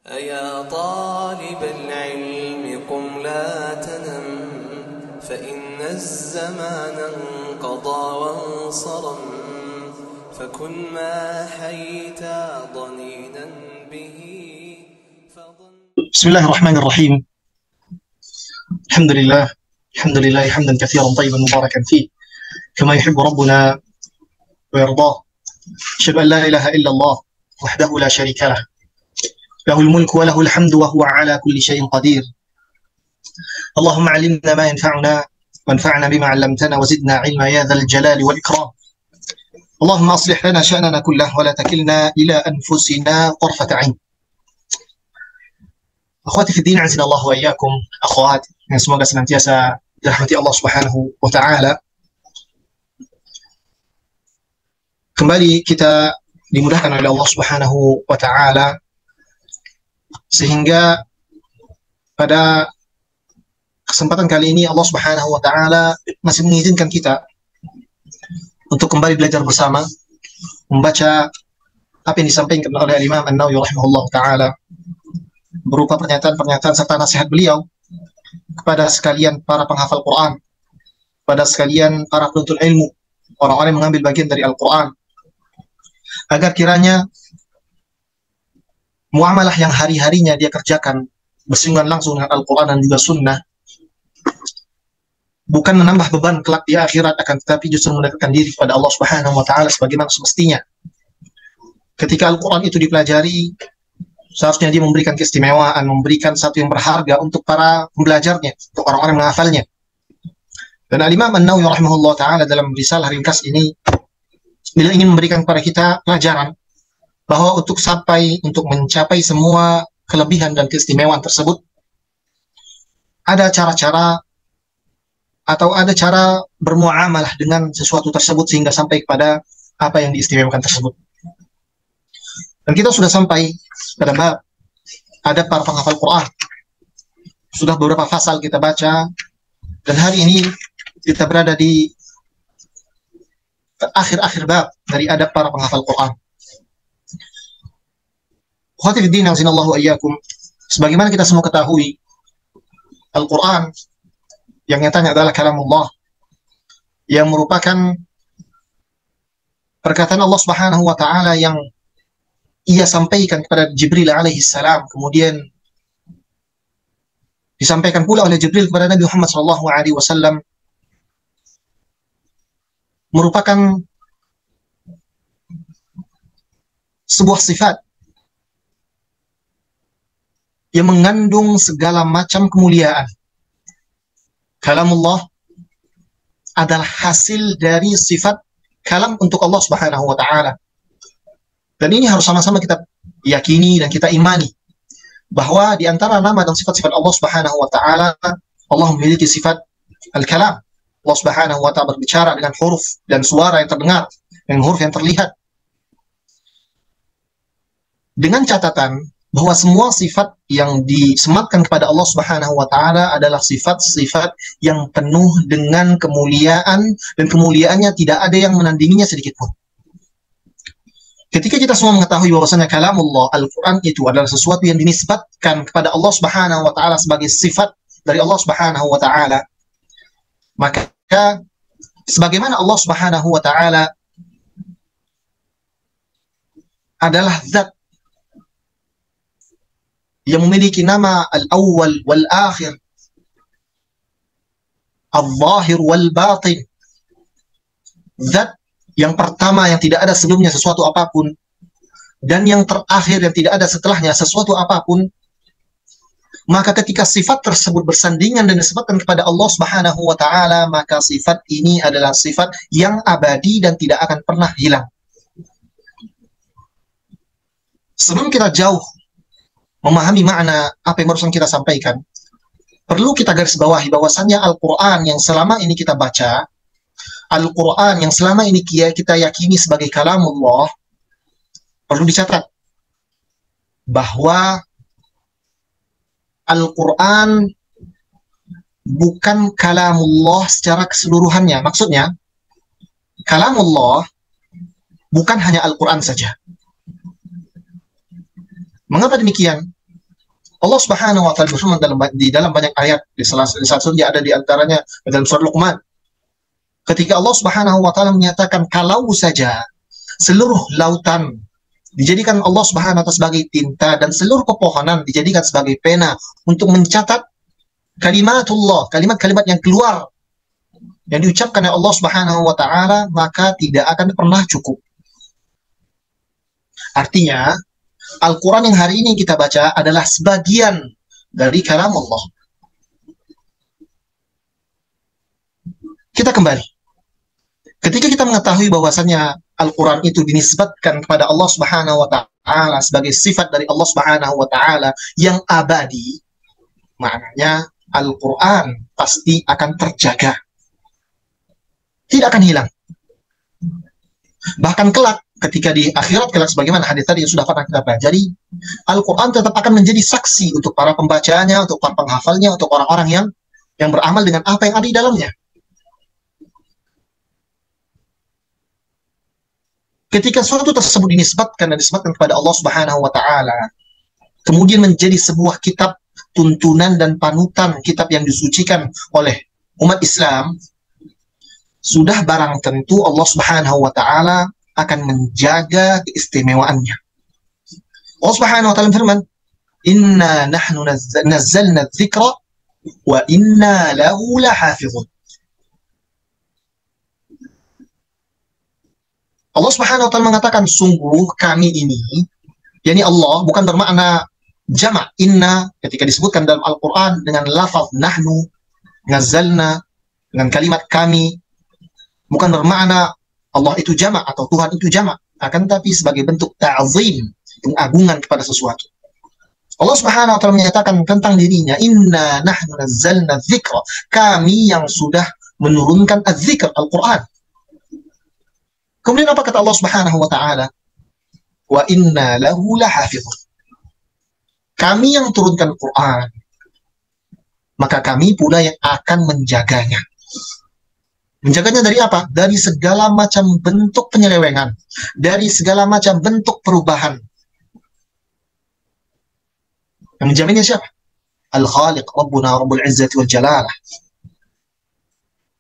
أيا طالب العلم قم لا تنم فإن الزمان انقضى وانصرم فكن ما حييت ضنينا به بسم الله الرحمن الرحيم. الحمد لله حمدا كثيرا طيبا مباركا فيه كما يحب ربنا ويرضاه. أشهد أن لا إله إلا الله وحده لا شريك له، له الملك وله الحمد وهو على كل شيء قدير. اللهم علمنا ما ينفعنا وانفعنا بما علمتنا وزدنا علما يا ذا الجلال والإكرام. اللهم أصلح لنا شأننا كله ولا تكلنا إلى أنفسنا طرفة عين. Akhwati fi din, azinallahu wa iyyakum, akhwat yang semoga senantiasa dirahmati Allah Subhanahu wa taala. Kembali kita dimudahkan oleh Allah Subhanahu wa taala sehingga pada kesempatan kali ini Allah Subhanahu wa taala masih mengizinkan kita untuk kembali belajar bersama, membaca apa yang disampaikan oleh Imam An-Nawawi rahimahullah taala berupa pernyataan-pernyataan serta nasihat beliau kepada sekalian para penghafal Quran, kepada sekalian para penuntut ilmu, orang-orang yang mengambil bagian dari Al-Quran, agar kiranya muamalah yang hari-harinya dia kerjakan bersinggungan langsung dengan Al-Quran dan juga Sunnah bukan menambah beban kelak di akhirat, akan tetapi justru mendekatkan diri kepada Allah Subhanahu wa taala sebagaimana semestinya. Ketika Al-Quran itu dipelajari, seharusnya dia memberikan keistimewaan, memberikan satu yang berharga untuk para pembelajarnya, untuk orang-orang yang menghafalnya. Dan Al-Imam An-Nawawi rahimahullah ta'ala dalam risalah ringkas ini, beliau ingin memberikan kepada kita pelajaran bahwa untuk mencapai semua kelebihan dan keistimewaan tersebut, ada cara-cara atau ada cara bermuamalah dengan sesuatu tersebut sehingga sampai kepada apa yang diistimewakan tersebut. Dan kita sudah sampai pada bab adab para penghafal Quran. Sudah beberapa pasal kita baca, dan hari ini kita berada di akhir-akhir bab dari adab para penghafal Quran. Khawati fiddin azinallahu ayyakum, sebagaimana kita semua ketahui, Al-Quran yang nyatanya adalah kalamullah, yang merupakan perkataan Allah Subhanahu wa ta'ala yang ia sampaikan kepada Jibril alaihi salam, kemudian disampaikan pula oleh Jibril kepada Nabi Muhammad sallallahu alaihi wasallam, merupakan sebuah sifat yang mengandung segala macam kemuliaan. Kalamullah adalah hasil dari sifat kalam untuk Allah Subhanahu wa taala. Dan ini harus sama-sama kita yakini dan kita imani bahwa di antara nama dan sifat-sifat Allah Subhanahu wa taala, Allah memiliki sifat al-kalam. Allah Subhanahu wa taala berbicara dengan huruf dan suara yang terdengar, dengan huruf yang terlihat. Dengan catatan bahwa semua sifat yang disematkan kepada Allah Subhanahu wa taala adalah sifat-sifat yang penuh dengan kemuliaan, dan kemuliaannya tidak ada yang menandinginya sedikit pun. Ketika kita semua mengetahui bahwasanya kalamullah, Al-Quran itu adalah sesuatu yang dinisbatkan kepada Allah Subhanahu wa taala sebagai sifat dari Allah Subhanahu wa taala, maka sebagaimana Allah Subhanahu wa taala adalah zat yang memiliki nama al-awwal wal-akhir, al-zahir wal-batin, zat yang pertama yang tidak ada sebelumnya sesuatu apapun, dan yang terakhir yang tidak ada setelahnya sesuatu apapun, maka ketika sifat tersebut bersandingan dan disebutkan kepada Allah Subhanahu wa taala, maka sifat ini adalah sifat yang abadi dan tidak akan pernah hilang. Sebelum kita jauh memahami makna apa yang barusan kita sampaikan, perlu kita garis bawahi bahwasannya Al-Quran yang selama ini kita baca, Al-Quran yang selama ini kita yakini sebagai kalamullah, perlu dicatat bahwa Al-Quran bukan kalamullah secara keseluruhannya. Maksudnya, kalamullah bukan hanya Al-Quran saja. Mengapa demikian? Allah Subhanahu wa taala berfirman di dalam banyak ayat, di salah satunya ada di antaranya dalam surah Luqman. Ketika Allah Subhanahu wa taala menyatakan kalau saja seluruh lautan dijadikan Allah Subhanahu wa taala sebagai tinta dan seluruh pepohonan dijadikan sebagai pena untuk mencatat kalimatullah, kalimat-kalimat yang keluar yang diucapkan oleh Allah Subhanahu wa taala, maka tidak akan pernah cukup. Artinya, Al-Quran yang hari ini kita baca adalah sebagian dari kalam Allah. Kita kembali. Ketika kita mengetahui bahwasannya Al-Quran itu dinisbatkan kepada Allah Subhanahu wa taala sebagai sifat dari Allah Subhanahu wa taala yang abadi, maknanya Al-Quran pasti akan terjaga. Tidak akan hilang. Bahkan kelak, ketika di akhirat kelak, sebagaimana hadis tadi yang sudah pernah kita pelajari, Al-Quran tetap akan menjadi saksi untuk para pembacanya, untuk para penghafalnya, untuk orang-orang yang beramal dengan apa yang ada di dalamnya. Ketika suatu tersebut dinisbatkan dan disebutkan kepada Allah Subhanahu wa taala, kemudian menjadi sebuah kitab tuntunan dan panutan, kitab yang disucikan oleh umat Islam, sudah barang tentu Allah Subhanahu wa taala akan menjaga keistimewaannya. Allah Subhanahu wa taala firman, "Inna nahnu nazzalna dzikra wa inna lahu lahafizun." Allah Subhanahu wa taala mengatakan, sungguh kami ini, yakni Allah, bukan bermakna jamak inna ketika disebutkan dalam Al-Qur'an dengan lafaz nahnu, nazzalna dengan kalimat kami, bukan bermakna Allah itu jamak atau Tuhan itu jamak, akan tapi sebagai bentuk ta'zim, pengagungan kepada sesuatu. Allah Subhanahu wa taala menyatakan tentang dirinya, "Inna nahnu nazzalna dzikra." Kami yang sudah menurunkan az-dzikr, Al-Qur'an. Kemudian apa kata Allah Subhanahu wa taala? "Wa inna lahu lahafizun." Kami yang turunkan Quran, maka kami pula yang akan menjaganya. Menjaganya dari apa? Dari segala macam bentuk penyelewengan, dari segala macam bentuk perubahan. Yang menjaminnya siapa? Al-Khaliq, Rabbuna Rabbul Izzati wal Jalalah.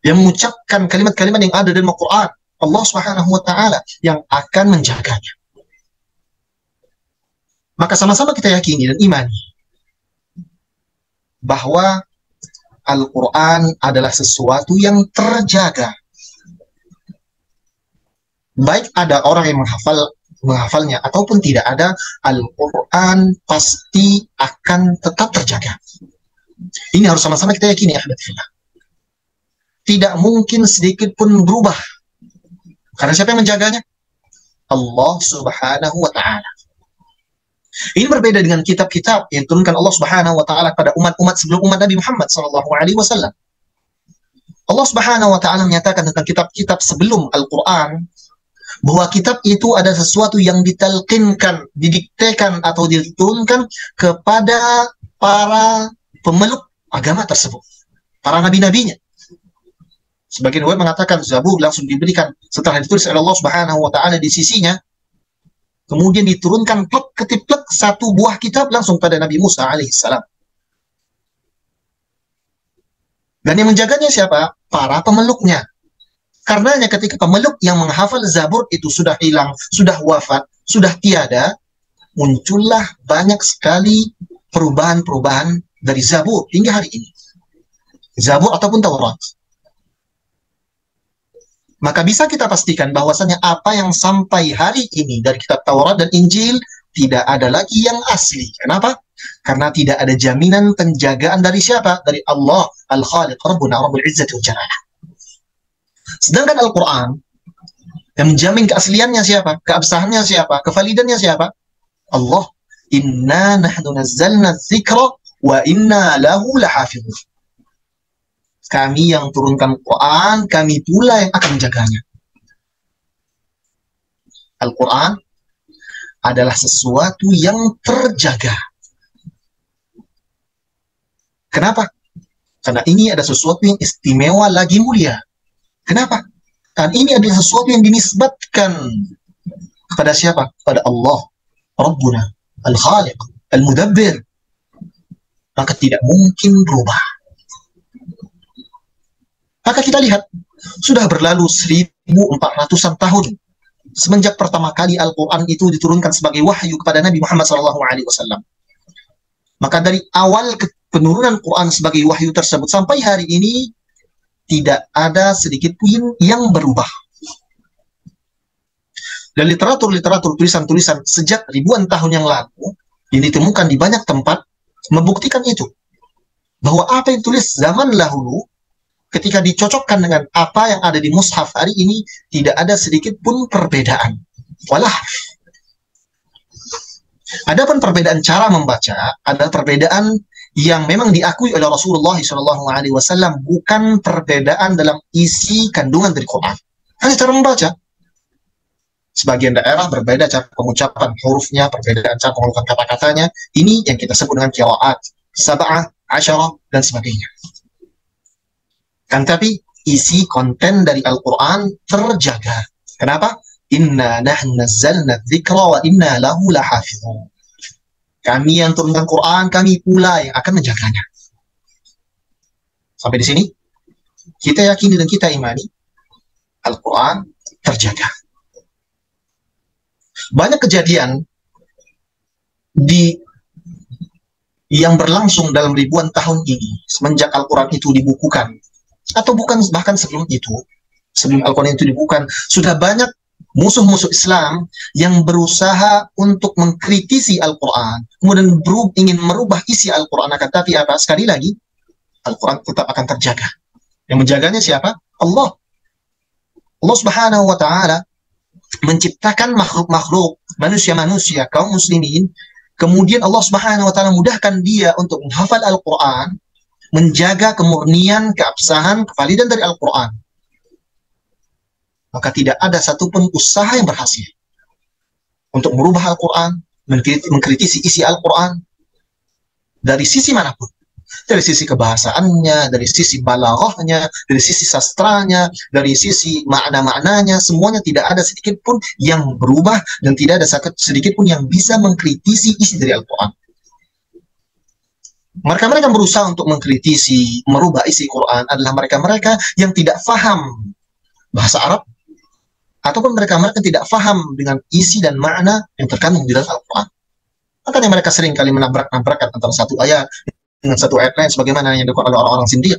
Yang mengucapkan kalimat-kalimat yang ada dalam Al-Quran, Allah Subhanahu wa taala yang akan menjaganya. Maka sama-sama kita yakini dan imani bahwa Al-Quran adalah sesuatu yang terjaga. Baik ada orang yang menghafalnya ataupun tidak ada, Al-Quran pasti akan tetap terjaga. Ini harus sama-sama kita yakini, ya. Tidak mungkin sedikit pun berubah. Karena siapa yang menjaganya? Allah Subhanahu wa ta'ala. Ini berbeda dengan kitab-kitab yang turunkan Allah Subhanahu wa taala pada umat-umat sebelum umat Nabi Muhammad sallallahu alaihi wasallam. Allah Subhanahu wa taala menyatakan tentang kitab-kitab sebelum Al-Qur'an bahwa kitab itu ada sesuatu yang ditalqinkan, didiktekan atau diturunkan kepada para pemeluk agama tersebut, para nabi-nabinya. Sebagian ulama mengatakan Zabur langsung diberikan setelah ditulis oleh Allah Subhanahu wa taala di sisinya. Kemudian diturunkan plek ketiplek satu buah kitab langsung pada Nabi Musa alaihissalam. Dan yang menjaganya siapa? Para pemeluknya. Karenanya ketika pemeluk yang menghafal Zabur itu sudah hilang, sudah wafat, sudah tiada, muncullah banyak sekali perubahan-perubahan dari Zabur hingga hari ini. Zabur ataupun Taurat. Maka bisa kita pastikan bahwasannya apa yang sampai hari ini dari kitab Taurat dan Injil tidak ada lagi yang asli. Kenapa? Karena tidak ada jaminan penjagaan dari siapa? Dari Allah Al-Khaliq, Rabbuna Rabbul Izzati wal Jalalah. Sedangkan Al-Quran yang menjamin keasliannya siapa? Keabsahannya siapa? Kevalidannya siapa? Allah. Inna nahnu nazzalna dzikra wa inna lahu lahafizun. Kami yang turunkan Quran, kami pula yang akan menjaganya. Al-Quran adalah sesuatu yang terjaga. Kenapa? Karena ini ada sesuatu yang istimewa lagi mulia. Kenapa? Dan ini adalah sesuatu yang dinisbatkan kepada siapa? Kepada Allah, Rabbuna, Al-Khaliq, Al-Mudabbir. maka tidak mungkin berubah. Maka kita lihat, sudah berlalu 1400-an tahun semenjak pertama kali Al-Quran itu diturunkan sebagai wahyu kepada Nabi Muhammad SAW. Maka dari awal penurunan Quran sebagai wahyu tersebut sampai hari ini tidak ada sedikit pun yang berubah. Dan literatur tulisan-tulisan sejak ribuan tahun yang lalu yang ditemukan di banyak tempat membuktikan itu, bahwa apa yang tulis zaman dahulu ketika dicocokkan dengan apa yang ada di mushaf hari ini tidak ada sedikit pun perbedaan. Walah, adapun perbedaan cara membaca, ada perbedaan yang memang diakui oleh Rasulullah SAW, bukan perbedaan dalam isi kandungan dari Quran, hanya cara membaca. Sebagian daerah berbeda cara pengucapan hurufnya, perbedaan cara pengucapan kata-katanya. Ini yang kita sebut dengan qiraat, sab'ah, asyarah, dan sebagainya. Kan tapi isi konten dari Al-Quran terjaga. Kenapa? Inna nahnu nazzalna dzikra wa inna lahu lahafizun. Kami yang turunkan Quran, kami pula yang akan menjaganya. Sampai di sini kita yakini dan kita imani Al-Quran terjaga. Banyak kejadian yang berlangsung dalam ribuan tahun ini semenjak Al-Quran itu dibukukan, atau bukan bahkan sebelum itu, sebelum Al-Quran itu dibukukan, sudah banyak musuh-musuh Islam yang berusaha untuk mengkritisi Al-Quran, kemudian ingin merubah isi Al-Quran. Akan tapi apa? Sekali lagi, Al-Quran tetap akan terjaga. Yang menjaganya siapa? Allah. Allah Subhanahu wa Ta'ala menciptakan makhluk-makhluk, manusia-manusia, kaum muslimin. Kemudian Allah Subhanahu wa Ta'ala mudahkan dia untuk menghafal Al-Quran, menjaga kemurnian, keabsahan, kevalidan dari Al-Quran. Maka tidak ada satupun usaha yang berhasil untuk merubah Al-Quran, mengkritisi isi Al-Quran dari sisi manapun. Dari sisi kebahasaannya, dari sisi balaghahnya, dari sisi sastranya, dari sisi makna-maknanya, semuanya tidak ada sedikit pun yang berubah dan tidak ada sedikit pun yang bisa mengkritisi isi dari Al-Quran. Mereka-mereka berusaha untuk mengkritisi, merubah isi Quran adalah mereka-mereka yang tidak faham bahasa Arab, ataupun mereka-mereka tidak faham dengan isi dan makna yang terkandung di dalam Al-Quran. Makanya mereka sering kali menabrak-nabrakan antara satu ayat dengan satu ayat lain, sebagaimana yang dilakukan oleh orang-orang Zindiq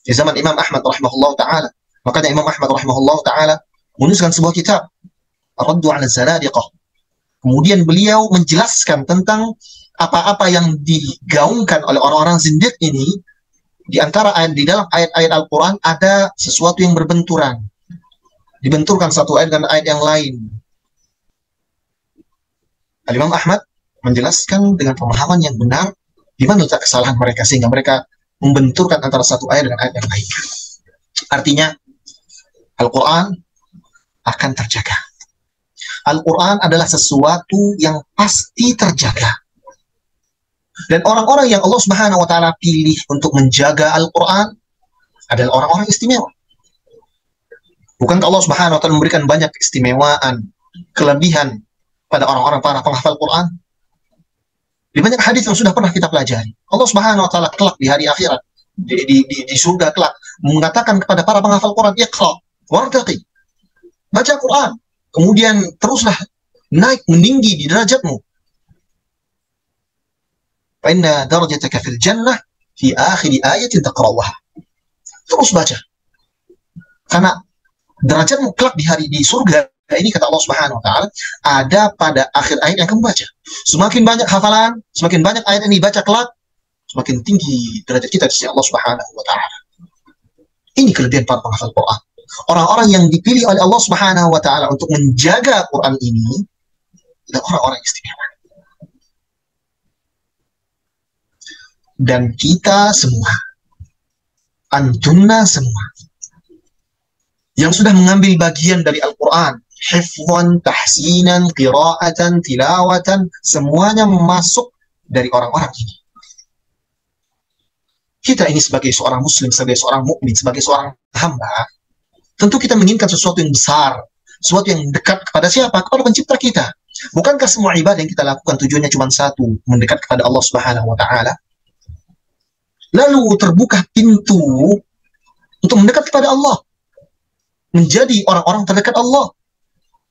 di zaman Imam Ahmad rahimahullah ta'ala. Makanya Imam Ahmad rahimahullah ta'ala menuliskan sebuah kitab, Ar-Raddu 'ala Zanadiqah. Kemudian beliau menjelaskan tentang apa-apa yang digaungkan oleh orang-orang Zindiq ini. Di antara ayat, di dalam ayat-ayat Al-Quran ada sesuatu yang berbenturan, dibenturkan satu ayat dengan ayat yang lain. Imam Ahmad menjelaskan dengan pemahaman yang benar di mana letak kesalahan mereka, sehingga mereka membenturkan antara satu ayat dengan ayat yang lain. Artinya, Al-Quran akan terjaga. Al-Quran adalah sesuatu yang pasti terjaga. Dan orang-orang yang Allah Subhanahu wa Ta'ala pilih untuk menjaga Al-Quran adalah orang-orang istimewa. Bukankah Allah Subhanahu wa Ta'ala memberikan banyak keistimewaan, kelebihan pada orang-orang para penghafal Quran? Di banyak hadis yang sudah pernah kita pelajari, Allah Subhanahu wa Ta'ala kelak di hari akhirat, di surga kelak, mengatakan kepada para penghafal Quran, Iqra wartaqi, baca Quran, kemudian teruslah naik meninggi di derajatmu. Fa inna darajataka fil jannah fi akhir ayatin taqra'uha. Terus baca, karena derajatmu kelak di surga ini, kata Allah Subhanahu wa Ta'ala, ada pada akhir ayat yang kamu baca. Semakin banyak hafalan, semakin banyak ayat yang dibaca kelak, semakin tinggi derajat kita di sisi Allah Subhanahu wa Ta'ala. Ini kelebihan para penghafal Quran. Orang-orang yang dipilih oleh Allah Subhanahu wa Ta'ala untuk menjaga Quran ini adalah orang-orang istimewa. Dan kita semua, antunna semua, yang sudah mengambil bagian dari Al-Quran, hifzan, tahsinan, qira'atan, tilawatan, semuanya masuk dari orang-orang ini. Kita ini sebagai seorang muslim, sebagai seorang mukmin, sebagai seorang hamba, tentu kita menginginkan sesuatu yang besar, sesuatu yang dekat kepada siapa? Kepada pencipta kita. Bukankah semua ibadah yang kita lakukan tujuannya cuma satu, mendekat kepada Allah Subhanahu wa Ta'ala? lalu terbuka pintu untuk mendekat kepada Allah, menjadi orang-orang terdekat Allah,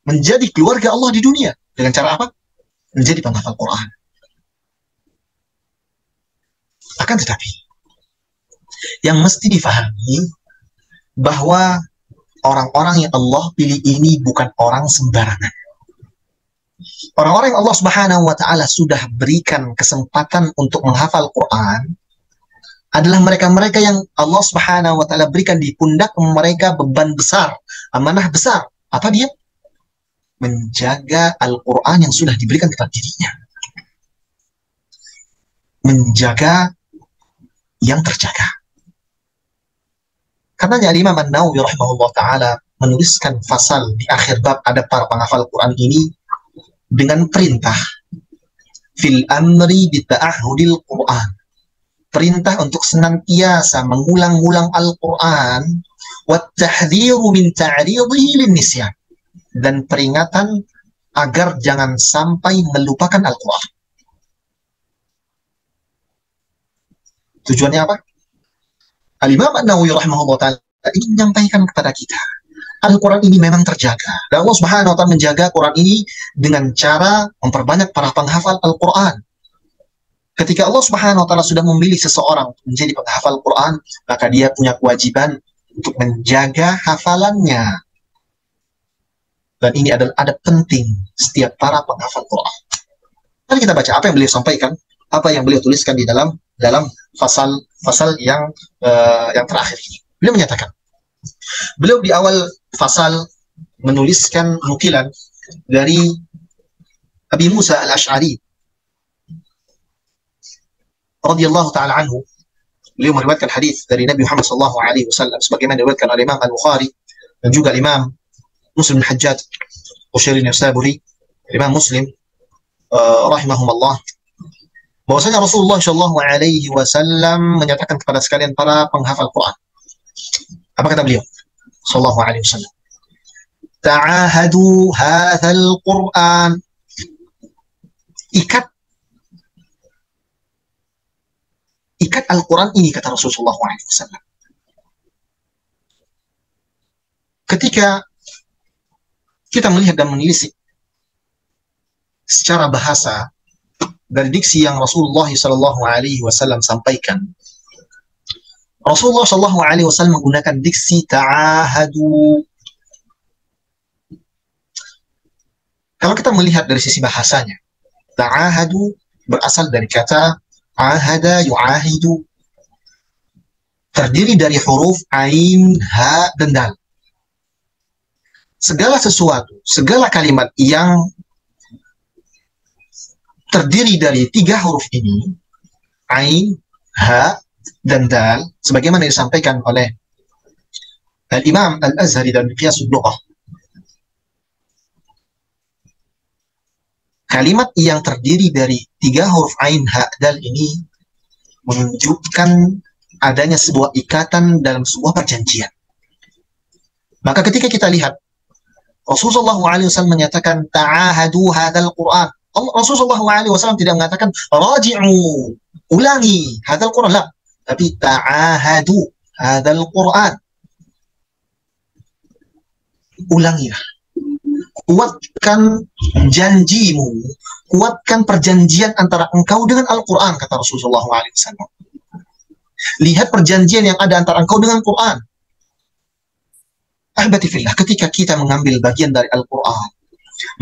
menjadi keluarga Allah di dunia. Dengan cara apa? Menjadi penghafal Quran. Akan tetapi, yang mesti difahami bahwa orang-orang yang Allah pilih ini bukan orang sembarangan. Orang-orang yang Allah Subhanahu wa Ta'ala sudah berikan kesempatan untuk menghafal Quran adalah mereka-mereka yang Allah Subhanahu wa Ta'ala berikan di pundak mereka beban besar, amanah besar. Apa dia? Menjaga Al-Quran yang sudah diberikan kepada dirinya. Menjaga yang terjaga. Karena Imam An-Nawawi rahimahullah ta'ala menuliskan fasal di akhir bab ada para penghafal Quran ini dengan perintah fil amri bita'ahudil Quran, perintah untuk senantiasa mengulang-ulang Al-Quran, wat tahdhiru min ta'ridhihi lin nisyan, dan peringatan agar jangan sampai melupakan Al-Quran. Tujuannya apa? Al-Imam An-Nawawi rahimahullah ta'ala ingin menyampaikan kepada kita, Al-Quran ini memang terjaga. Dan Allah Subhanahu wa Ta'ala menjaga Quran ini dengan cara memperbanyak para penghafal Al-Quran. Ketika Allah Subhanahu wa Ta'ala sudah memilih seseorang menjadi penghafal Quran, maka dia punya kewajiban untuk menjaga hafalannya. Dan ini adalah adab penting setiap para penghafal Quran. Mari kita baca apa yang beliau sampaikan, apa yang beliau tuliskan di dalam fasal yang terakhir ini. Beliau menyatakan, beliau di awal fasal menuliskan nukilan dari Abi Musa Al-Ash'ari radhiyallahu taala anhu. Beliau meriwayatkan hadis dari Nabi Muhammad sallallahu alaihi wasallam sebagaimana diriwayatkan oleh Imam Al-Bukhari dan juga Imam Muslim Al-Hajjaj Ushairin Al-Saburi, Imam Muslim rahimahumullah, bahwasanya Rasulullah sallallahu alaihi wasallam menyatakan kepada sekalian para penghafal Quran. Apa kata beliau sallallahu alaihi wasallam? Ta'ahadu hadzal Quran. Ikat Al-Quran ini, kata Rasulullah SAW. Ketika kita melihat dan menelisik secara bahasa dari diksi yang Rasulullah SAW sampaikan, Rasulullah SAW menggunakan diksi ta'ahadu. Kalau kita melihat dari sisi bahasanya, ta'ahadu berasal dari kata ahada yu'ahidu, terdiri dari huruf ain, ha, dan dal. Segala sesuatu, segala kalimat yang terdiri dari tiga huruf ini, ain, ha, dan dal, sebagaimana disampaikan oleh Al-Imam Al-Azhari dan Qiyas Al-Lughah. Kalimat yang terdiri dari tiga huruf ain, ha, dal ini menunjukkan adanya sebuah ikatan dalam sebuah perjanjian. Maka ketika kita lihat Rasulullah SAW menyatakan ta'ahadu hadzal Quran, Rasulullah SAW tidak mengatakan raji'u, ulangi hadzal Quran, la, tapi ta'ahadu hadzal Quran, ulangilah, kuatkan janjimu, kuatkan perjanjian antara engkau dengan Al-Quran, kata Rasulullah SAW. Lihat perjanjian yang ada antara engkau dengan Quran. Ahbati fillah, ketika kita mengambil bagian dari Al-Quran,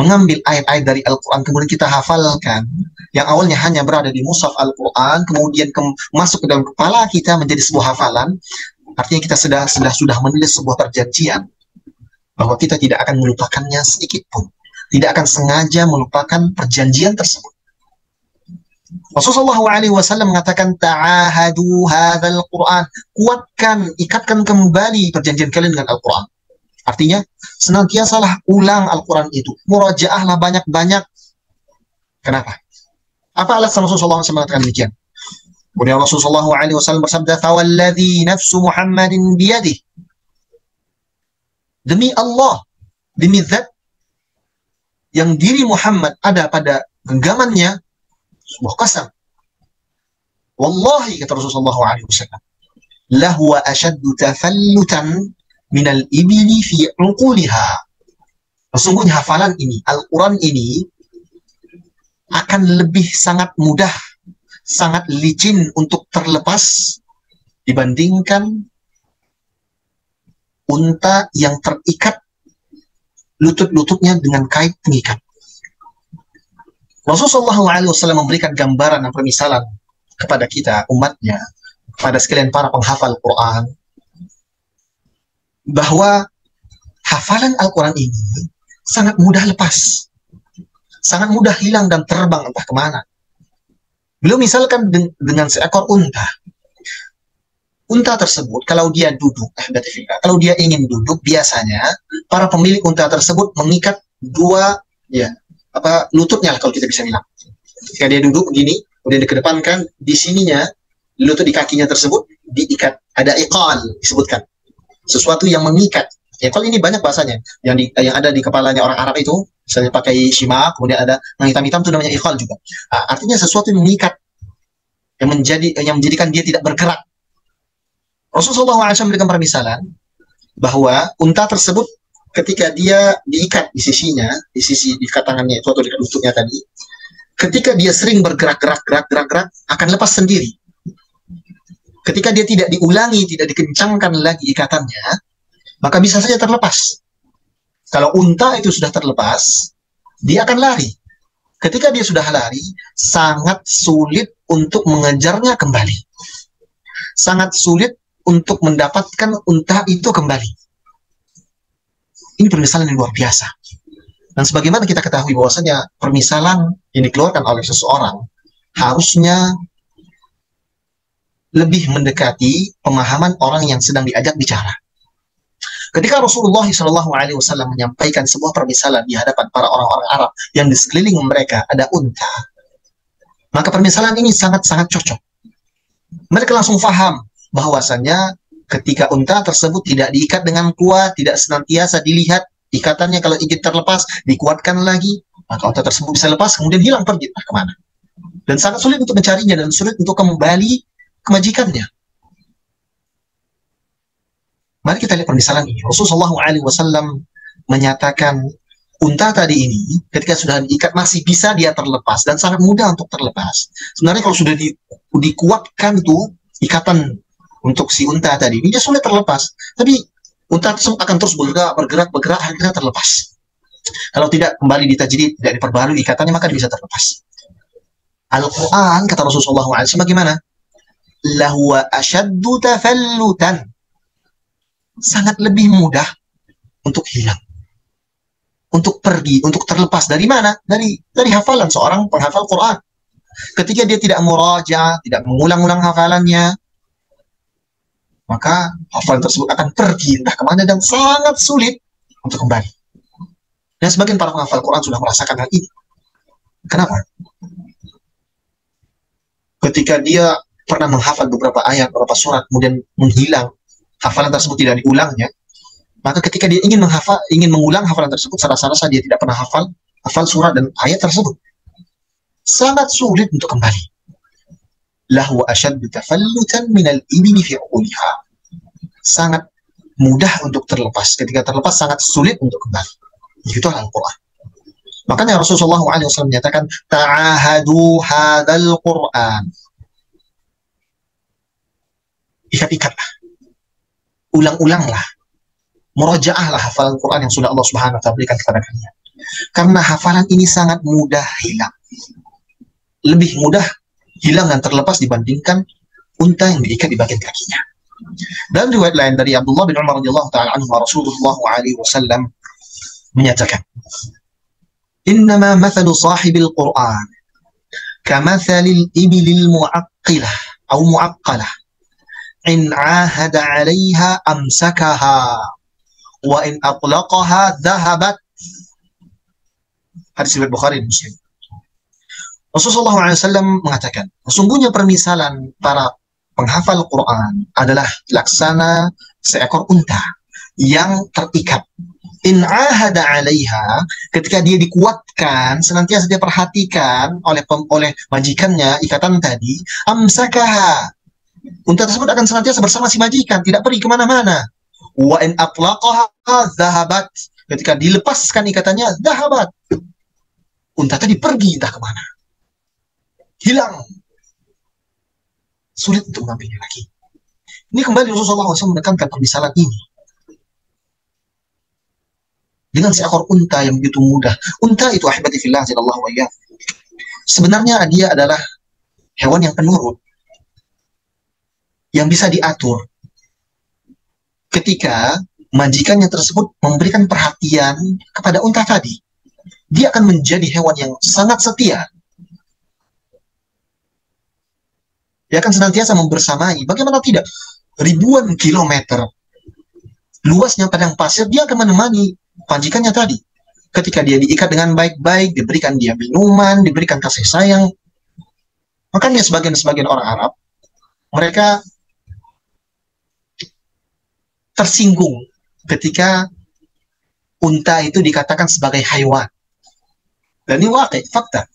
mengambil ayat-ayat dari Al-Quran, kemudian kita hafalkan, yang awalnya hanya berada di mushaf Al-Quran, kemudian masuk ke dalam kepala kita menjadi sebuah hafalan, artinya kita sudah menulis sebuah perjanjian bahwa kita tidak akan melupakannya sedikit pun, tidak akan sengaja melupakan perjanjian tersebut. Rasulullah SAW mengatakan ta'ahadu hadzal Quran, kuatkan, ikatkan kembali perjanjian kalian dengan Al-Quran. Artinya senantiasalah ulang Al-Quran itu, murajaahlah banyak-banyak. Kenapa? Apa alasan Rasulullah SAW mengatakan demikian? Kemudian Rasulullah SAW bersabda, "Fawalladzi nafsu Muhammadin biyadih." Demi Allah, demi zat yang diri Muhammad ada pada genggamannya, sebuah qasam. Wallahi, kata Rasulullah SAW, lahuwa ashaddu tafallutan minal ibili fi uquliha. Sesungguhnya hafalan ini, Al-Quran ini, akan lebih sangat mudah, sangat licin untuk terlepas dibandingkan unta yang terikat lutut-lututnya dengan kait pengikat. Rasulullah SAW memberikan gambaran dan permisalan kepada kita, umatnya, kepada sekalian para penghafal Quran, bahwa hafalan Al-Quran ini sangat mudah lepas, sangat mudah hilang dan terbang entah kemana. Beliau misalkan dengan seekor unta. Unta tersebut, kalau dia duduk, kalau dia ingin duduk, biasanya para pemilik unta tersebut mengikat dua, lututnya lah, kalau kita bisa bilang. Ketika dia duduk begini, kemudian dikedepankan, di sininya, lutut di kakinya tersebut diikat. Ada iqal disebutkan, sesuatu yang mengikat. Iqal ini banyak bahasanya, yang ada di kepalanya orang Arab itu, misalnya pakai shimak, kemudian ada yang hitam-hitam, itu namanya iqal juga. Artinya sesuatu yang mengikat, yang menjadikan dia tidak bergerak. Rasulullah SAW memberikan permisalan bahwa unta tersebut ketika dia diikat di sisinya, di tangannya itu atau di lututnya tadi, ketika dia sering bergerak-gerak akan lepas sendiri. Ketika dia tidak diulangi, tidak dikencangkan lagi ikatannya, maka bisa saja terlepas. Kalau unta itu sudah terlepas, dia akan lari. Ketika dia sudah lari, sangat sulit untuk mengejarnya kembali. Sangat sulit untuk mendapatkan unta itu kembali. Ini permisalan yang luar biasa. Dan sebagaimana kita ketahui bahwasanya permisalan yang dikeluarkan oleh seseorang harusnya lebih mendekati pemahaman orang yang sedang diajak bicara. Ketika Rasulullah SAW menyampaikan sebuah permisalan di hadapan para orang-orang Arab yang di sekeliling mereka ada unta, maka permisalan ini sangat-sangat cocok. Mereka langsung paham bahwasanya ketika unta tersebut tidak diikat dengan kuat, tidak senantiasa dilihat ikatannya, kalau ingin terlepas dikuatkan lagi, maka unta tersebut bisa lepas kemudian hilang pergi kemana. Dan sangat sulit untuk mencarinya dan sulit untuk kembali ke majikannya. Mari kita lihat permisalan ini. Rasulullah SAW menyatakan unta tadi ini ketika sudah diikat masih bisa dia terlepas dan sangat mudah untuk terlepas. Sebenarnya kalau sudah dikuatkan itu ikatan untuk si unta tadi, ini dia sulit terlepas. Tapi unta tersebut akan terus bergerak, akhirnya terlepas. Kalau tidak kembali ditajdid, tidak diperbarui ikatannya, maka bisa terlepas. Al-Quran, kata Rasulullah SAW, bagaimana? Lahuwa ashaddu tafallutan. Sangat lebih mudah untuk hilang, untuk pergi, untuk terlepas. Dari mana? Dari hafalan seorang penghafal Quran. Ketika dia tidak muraja, tidak mengulang-ulang hafalannya, maka hafalan tersebut akan pergi entah kemana dan sangat sulit untuk kembali. Dan sebagian para penghafal Quran sudah merasakan hal ini. Kenapa? Ketika dia pernah menghafal beberapa ayat, beberapa surat, kemudian menghilang, hafalan tersebut tidak diulangnya, maka ketika dia ingin mengulang hafalan tersebut, serasa-rasa dia tidak pernah hafal surat dan ayat tersebut. Sangat sulit untuk kembali. Lahu ashaddu tafallutan minal ibni fi uquliha. Sangat mudah untuk terlepas. Ketika terlepas sangat sulit untuk kembali. Itu Al-Quran. Makanya Rasulullah SAW menyatakan, ta'ahadu hadal Quran. Ikat-ikatlah. Ulang-ulanglah. Murajaahlah hafalan Quran yang sudah Allah Subhanahu wa Ta'ala berikan kepada kalian. Karena hafalan ini sangat mudah hilang. Lebih mudah hilang dan terlepas dibandingkan unta yang diikat di bagian kakinya. Dan riwayat lain dari Abdullah bin Umar radhiyallahu taala anhu, Rasulullah SAW menyatakan, "Innama mathalu sahibil Qur'an kamathalil ibilil mu'aqqilah atau mu'aqqalah. In 'ahada 'alayha amsakaha wa in atlaqaha dhahabat." Hadis riwayat Bukhari dan Muslim. Rasulullah SAW mengatakan, sesungguhnya permisalan para penghafal Quran adalah laksana seekor unta yang terikat In ahada 'alaiha, ketika dia dikuatkan, senantiasa dia perhatikan oleh majikannya ikatan tadi, amsakaha. Unta tersebut akan senantiasa bersama si majikan, tidak pergi kemana-mana. Wa in atlaqaha dhahabat. Ketika dilepaskan ikatannya, dhahabat. Unta tadi pergi entah kemana. Hilang. Sulit untuk mengambilnya lagi. Ini kembali Rasulullah SAW menekankan permisalan ini. Dengan seekor unta yang begitu mudah. Unta itu ahibati fillah, jadallahu wa iyyakum, sebenarnya dia adalah hewan yang penurut, yang bisa diatur. Ketika majikannya tersebut memberikan perhatian kepada unta tadi, dia akan menjadi hewan yang sangat setia. Dia akan senantiasa membersamai. Bagaimana tidak? Ribuan kilometer luasnya padang pasir, dia akan menemani majikannya tadi. Ketika dia diikat dengan baik-baik, diberikan dia minuman, diberikan kasih sayang. Makanya sebagian orang Arab, mereka tersinggung ketika unta itu dikatakan sebagai hewan. Dan ini fakta.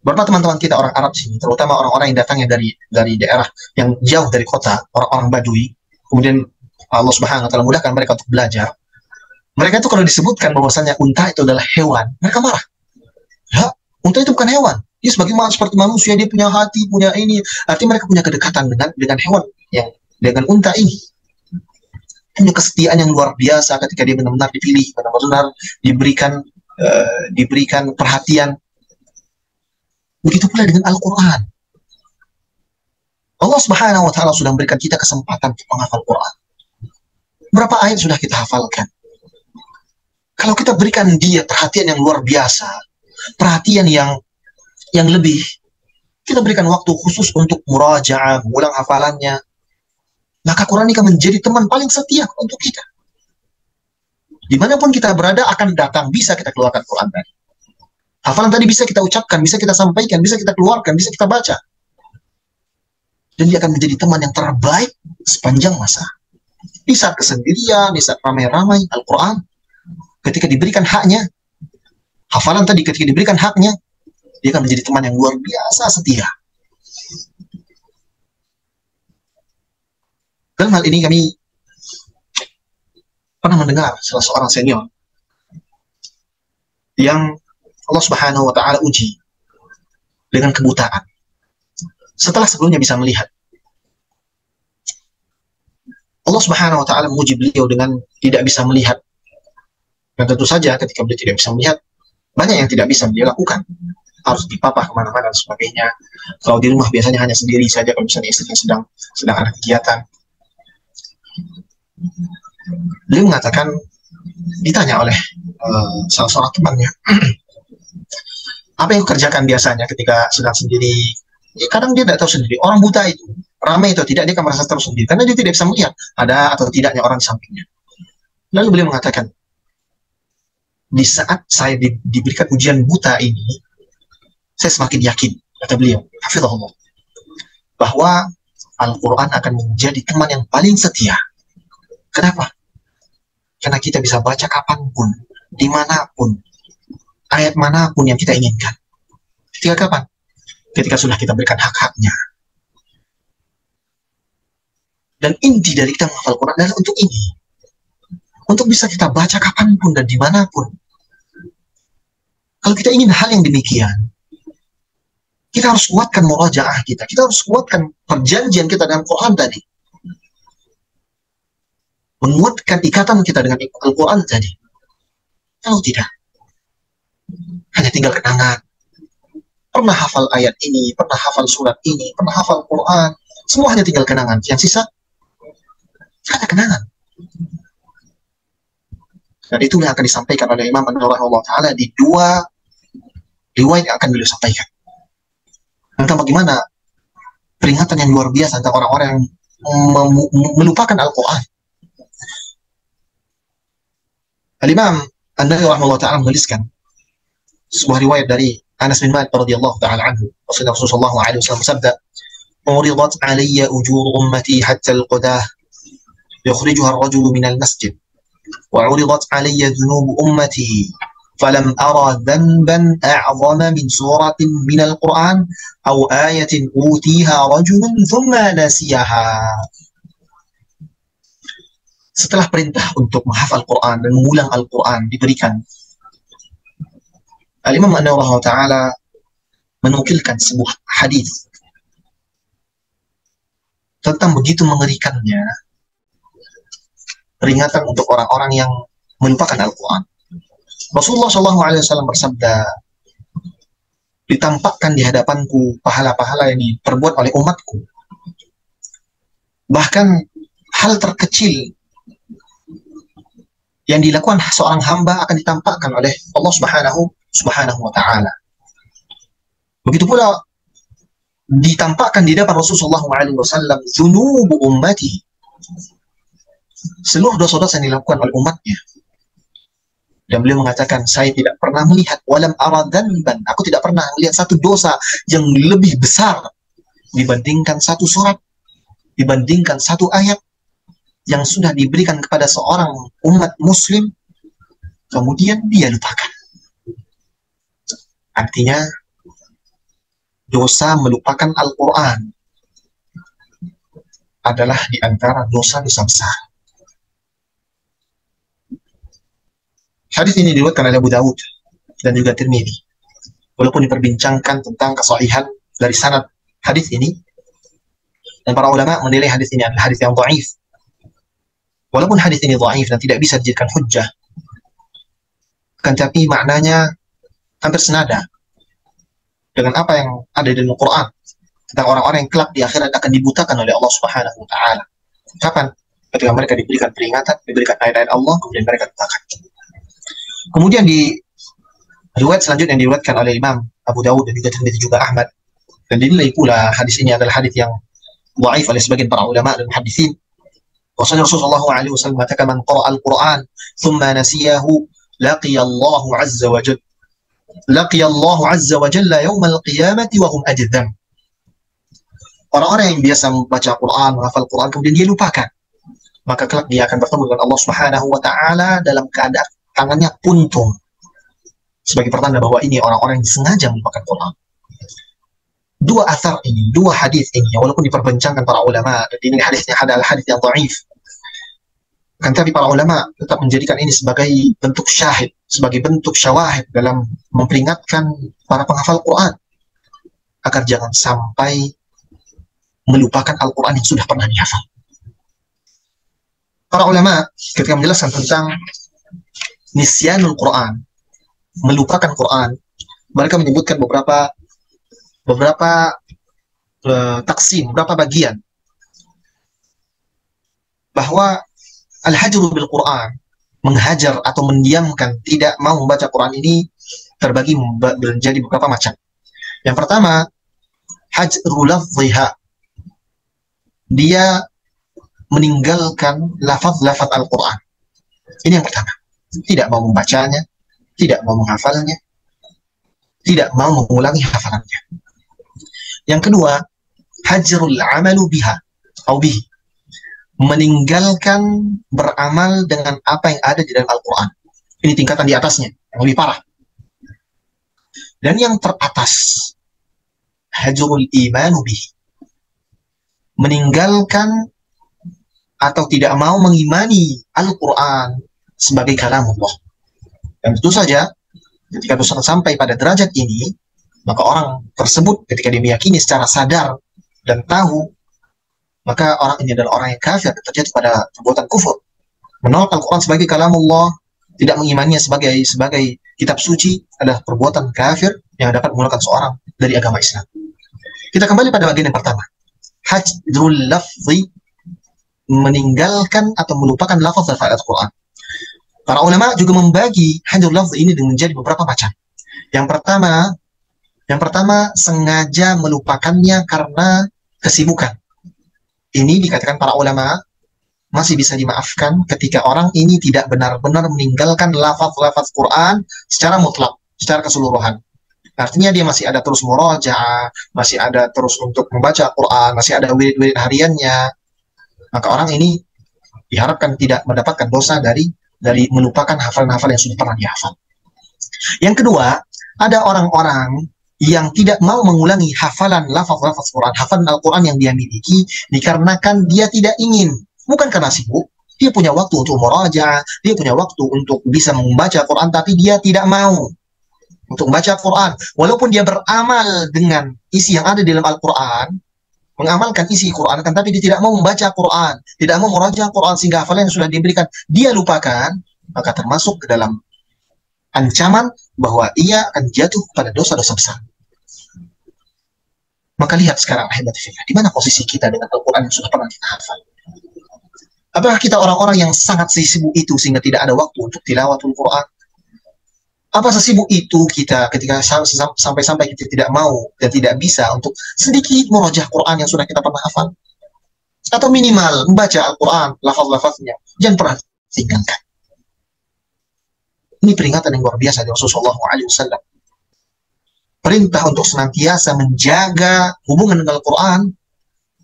Beberapa teman-teman kita orang Arab sini, terutama orang-orang yang datangnya dari daerah yang jauh dari kota, orang-orang Badui, kemudian Allah Subhanahu wa taala mudahkan mereka untuk belajar. Mereka itu kalau disebutkan bahwasanya unta itu adalah hewan, mereka marah. Ya, unta itu bukan hewan. Dia seperti manusia, dia punya hati, punya ini. Artinya mereka punya kedekatan dengan hewan, yang dengan unta ini. Punya kesetiaan yang luar biasa ketika dia benar-benar dipilih, benar-benar diberikan perhatian. Begitu pula dengan Al-Quran. Allah Subhanahu wa taala sudah memberikan kita kesempatan untuk menghafal Quran. Berapa ayat sudah kita hafalkan? Kalau kita berikan dia perhatian yang luar biasa, perhatian yang lebih, kita berikan waktu khusus untuk murajaah, mengulang hafalannya, maka Quran ini akan menjadi teman paling setia untuk kita. Dimanapun kita berada akan datang, bisa kita keluarkan Quran tadi. Hafalan tadi bisa kita ucapkan, bisa kita sampaikan, bisa kita keluarkan, bisa kita baca. Dan dia akan menjadi teman yang terbaik sepanjang masa. Di saat kesendirian, di saat ramai-ramai, Al-Quran ketika diberikan haknya, hafalan tadi ketika diberikan haknya, dia akan menjadi teman yang luar biasa setia. Dalam hal ini kami pernah mendengar salah seorang senior yang Allah Subhanahu wa taala uji dengan kebutaan. Setelah sebelumnya bisa melihat, Allah Subhanahu wa taala menguji beliau dengan tidak bisa melihat. Dan tentu saja ketika beliau tidak bisa melihat, banyak yang tidak bisa beliau lakukan. Harus dipapah kemana-mana dan sebagainya. Kalau di rumah biasanya hanya sendiri saja, kalau misalnya istrinya sedang ada kegiatan. Beliau mengatakan, ditanya oleh salah seorang temannya, apa yang kerjakan biasanya ketika sedang sendiri? Ya, kadang dia tidak tahu sendiri. Orang buta itu, ramai atau tidak, dia akan merasa terus sendiri. Karena dia tidak bisa melihat ada atau tidaknya orang di sampingnya. Lalu beliau mengatakan, di saat saya diberikan ujian buta ini, saya semakin yakin, kata beliau, hafizahullah, bahwa Al-Quran akan menjadi teman yang paling setia. Kenapa? Karena kita bisa baca kapanpun, dimanapun, ayat manapun yang kita inginkan. Ketika kapan? Ketika sudah kita berikan hak-haknya. Dan inti dari kita menghafal Quran adalah untuk ini. Untuk bisa kita baca kapanpun dan dimanapun. Kalau kita ingin hal yang demikian, kita harus kuatkan murajaah kita. Kita harus kuatkan perjanjian kita dengan Quran tadi. Menguatkan ikatan kita dengan Al-Quran tadi. Kalau tidak, hanya tinggal kenangan. Pernah hafal ayat ini, pernah hafal surat ini, pernah hafal Quran. Semua hanya tinggal kenangan. Yang sisa, hanya kenangan. Dan itu yang akan disampaikan oleh Imam An-Nawawi rahimahullah ta'ala di dua riwayat yang akan beliau sampaikan. Tentang bagaimana peringatan yang luar biasa tentang orang-orang yang melupakan Al-Quran. Al-Imam An-Nawawi rahimahullah ta'ala menuliskan sebuah riwayat dari Anas bin Malik radhiyallahu ta'ala anhu. Rasulullah sallallahu alaihi wasallam bersabda, "Uridat 'alayya ujur ummati hatta al-qudah yukhrijuha ar-rajulu min al-masjid وعرضت علي ذنوب أمتي فلم أرى ذنبا أعظم من سورة من القرآن أو آية أوتيها رجل ثم نسيها. Setelah perintah untuk menghafal Quran dan mengulang Al-Quran diberikan, Al-Imam An-Nawawi Ta'ala menukilkan sebuah hadis tentang begitu mengerikannya peringatan untuk orang-orang yang melupakan Al-Quran. Rasulullah SAW bersabda, ditampakkan di hadapanku pahala-pahala yang diperbuat oleh umatku. Bahkan hal terkecil yang dilakukan seorang hamba akan ditampakkan oleh Allah Subhanahu wa Ta'ala. Begitu pula ditampakkan di depan Rasulullah SAW dzunubu ummati, seluruh dosa-dosa yang dilakukan oleh umatnya. Dan beliau mengatakan, saya tidak pernah melihat walam aradanban, aku tidak pernah melihat satu dosa yang lebih besar dibandingkan satu surat, dibandingkan satu ayat yang sudah diberikan kepada seorang umat muslim, kemudian dia lupakan. Artinya, dosa melupakan Al-Quran adalah di antara dosa-dosa besar. Hadis ini diriwayatkan oleh Abu Dawud dan juga Tirmidzi. Walaupun diperbincangkan tentang kesahihan dari sanad hadis ini, dan para ulama menilai hadis ini adalah hadis yang dhaif. Walaupun hadis ini dhaif dan tidak bisa dijadikan hujjah, kan tapi maknanya hampir senada dengan apa yang ada di Al-Quran tentang orang-orang yang kelak di akhirat akan dibutakan oleh Allah Subhanahu wa Ta'ala. Kapan? Ketika mereka diberikan peringatan, diberikan ayat-ayat Allah, kemudian mereka butakan. Kemudian di riwayat selanjutnya yang diriwayatkan oleh Imam Abu Dawud dan juga Tirmidzi juga Ahmad, dan dinilai pula hadis ini adalah hadis yang dhaif oleh sebagian para ulama dan muhaddisin. Rasulullah SAW mengatakan, man qara'a al-Quran thumma nasiyahu laqiyallahu azza wa jalla laqiyallahu azza wa jalla yaumal qiyamati wa hum ajdzam. Orang-orang yang biasa membaca Quran, menghafal Quran, kemudian dia lupakan, maka kelak dia akan bertemu dengan Allah Subhanahu wa Ta'ala dalam keadaan tangannya puntung, sebagai pertanda bahwa ini orang-orang yang sengaja melupakan Quran. Dua athar ini, dua hadis ini, walaupun diperbincangkan para ulama dan ini hadisnya adalah hadis yang dhaif, kan tapi para ulama tetap menjadikan ini sebagai bentuk syahid, sebagai bentuk syawahid dalam memperingatkan para penghafal Quran agar jangan sampai melupakan Al-Quran yang sudah pernah dihafal. Para ulama ketika menjelaskan tentang nisyanul Quran, melupakan Quran, mereka menyebutkan beberapa taksim, beberapa bagian, bahwa al-hajru bil Quran, menghajar atau mendiamkan, tidak mau membaca Quran ini terbagi menjadi beberapa macam. Yang pertama, hajru lafziha, dia meninggalkan lafaz-lafaz Al-Quran. Ini yang pertama, tidak mau membacanya, tidak mau menghafalnya, tidak mau mengulangi hafalannya. Yang kedua, hajrul amalu biha atau bihi, meninggalkan beramal dengan apa yang ada di dalam Al-Quran. Ini tingkatan di atasnya, yang lebih parah. Dan yang teratas, hajrul imanu bihi, meninggalkan atau tidak mau mengimani Al-Quran sebagai kalamullah. Dan tentu saja, ketika dosa sampai pada derajat ini, maka orang tersebut ketika dia meyakini secara sadar dan tahu, maka orang ini adalah orang yang kafir, terjadi pada perbuatan kufur. Menolak Al-Quran sebagai kalamullah, tidak mengimaninya sebagai kitab suci, adalah perbuatan kafir yang dapat mengeluarkan seorang dari agama Islam. Kita kembali pada bagian yang pertama. Hajrul lafzi, meninggalkan atau melupakan lafaz Al-Quran. Para ulama juga membagi hajrul lafzi ini menjadi beberapa macam. Yang pertama sengaja melupakannya karena kesibukan. Ini dikatakan para ulama masih bisa dimaafkan ketika orang ini tidak benar-benar meninggalkan lafaz-lafaz Quran secara mutlak, secara keseluruhan. Artinya dia masih ada terus murajaah, masih ada terus untuk membaca Quran, masih ada wirid-wirid hariannya. Maka orang ini diharapkan tidak mendapatkan dosa dari dari melupakan hafalan-hafalan yang sudah pernah dihafal. Yang kedua, ada orang-orang yang tidak mau mengulangi hafalan lafaz-lafaz Quran, hafalan Al-Quran yang dia miliki, dikarenakan dia tidak ingin, bukan karena sibuk. Dia punya waktu untuk murajaah, dia punya waktu untuk bisa membaca Quran, tapi dia tidak mau untuk membaca Quran. Walaupun dia beramal dengan isi yang ada di dalam Al-Quran, mengamalkan isi Quran, kan, tapi dia tidak mau membaca Quran, tidak mau meraja Quran, sehingga hafalan yang sudah diberikan dia lupakan, maka termasuk ke dalam ancaman bahwa ia akan jatuh pada dosa-dosa besar. Maka lihat sekarang, di mana posisi kita dengan Al-Quran yang sudah pernah kita hafal? Apakah kita orang-orang yang sangat sibuk itu sehingga tidak ada waktu untuk tilawatul Quran? Apa sesibuk itu kita ketika sampai-sampai kita tidak mau dan tidak bisa untuk sedikit merojah Quran yang sudah kita pernah hafal? Atau minimal membaca Al-Quran, lafaz-lafaznya, jangan pernah tinggalkan. Ini peringatan yang luar biasa dari Rasulullah SAW. Perintah untuk senantiasa menjaga hubungan dengan Al-Quran,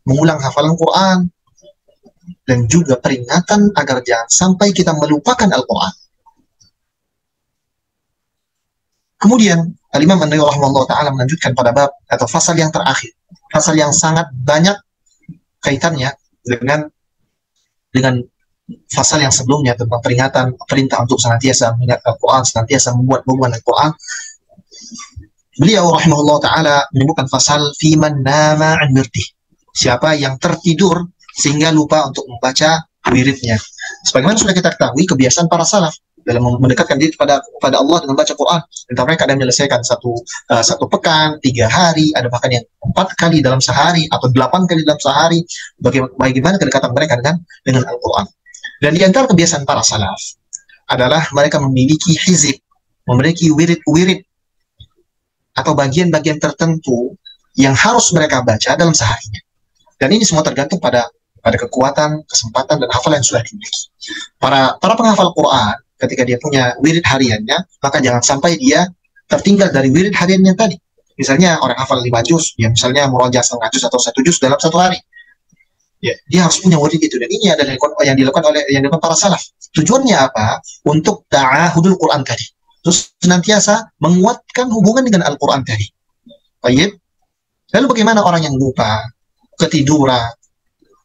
mengulang hafalan Quran, dan juga peringatan agar jangan sampai kita melupakan Al-Quran. Kemudian Al-Imam An-Nawawi rahimahullah ta'ala melanjutkan pada bab atau fasal yang terakhir, fasal yang sangat banyak kaitannya dengan fasal yang sebelumnya tentang peringatan, perintah untuk senantiasa mengingat Al-Quran, senantiasa membuat hubungan Al-Quran. Beliau rahimahullah ta'ala menyebutkan fasal fiman nama an wirdih, siapa yang tertidur sehingga lupa untuk membaca wiridnya. Sebagaimana sudah kita ketahui kebiasaan para salaf dalam mendekatkan diri kepada Allah dengan baca Quran. Entah mereka ada menyelesaikan satu pekan, 3 hari, ada bahkan yang 4 kali dalam sehari atau 8 kali dalam sehari. Bagaimana kedekatan mereka dengan Al-Quran. Dan di antara kebiasaan para salaf adalah mereka memiliki hizib, memiliki wirid-wirid atau bagian-bagian tertentu yang harus mereka baca dalam seharinya. Dan ini semua tergantung pada kekuatan, kesempatan, dan hafalan yang sudah dimiliki. Para penghafal Quran, ketika dia punya wirid hariannya, maka jangan sampai dia tertinggal dari wirid hariannya tadi. Misalnya orang hafal 5 juz, dia misalnya murojaah 1/2 juz atau 1 juz dalam 1 hari. Ya, dia harus punya wirid itu. Dan ini adalah yang dilakukan para salaf. Tujuannya apa? Untuk ta'ahudul Quran tadi. Terus senantiasa menguatkan hubungan dengan Al-Quran tadi. Baik. Lalu bagaimana orang yang lupa, ketiduran,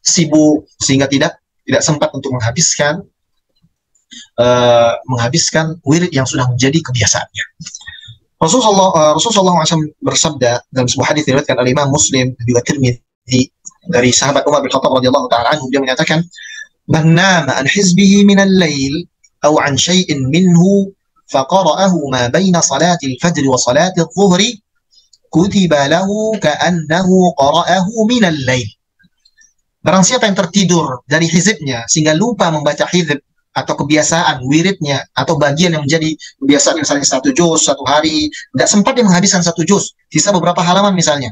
sibuk sehingga tidak sempat untuk menghabiskan wirid yang sudah menjadi kebiasaannya. Rasulullah SAW bersabda dalam sebuah hadis diriwayatkan oleh Imam Muslim dan juga Tirmidzi dari sahabat Umar bin Khattab radhiyallahu taala anhu, dia menyatakan, "Man nama an hizbihi min al-lail aw an syai'in minhu faqara'ahu ma baina salati al-fajr wa salati adh-dhuhri kutiba lahu ka'annahu qara'ahu min al-lail." Barang siapa yang tertidur dari hizibnya sehingga lupa membaca hizib atau kebiasaan wiridnya atau bagian yang menjadi kebiasaan, misalnya 1 juz 1 hari, tidak sempat dia menghabiskan 1 juz, sisa beberapa halaman misalnya.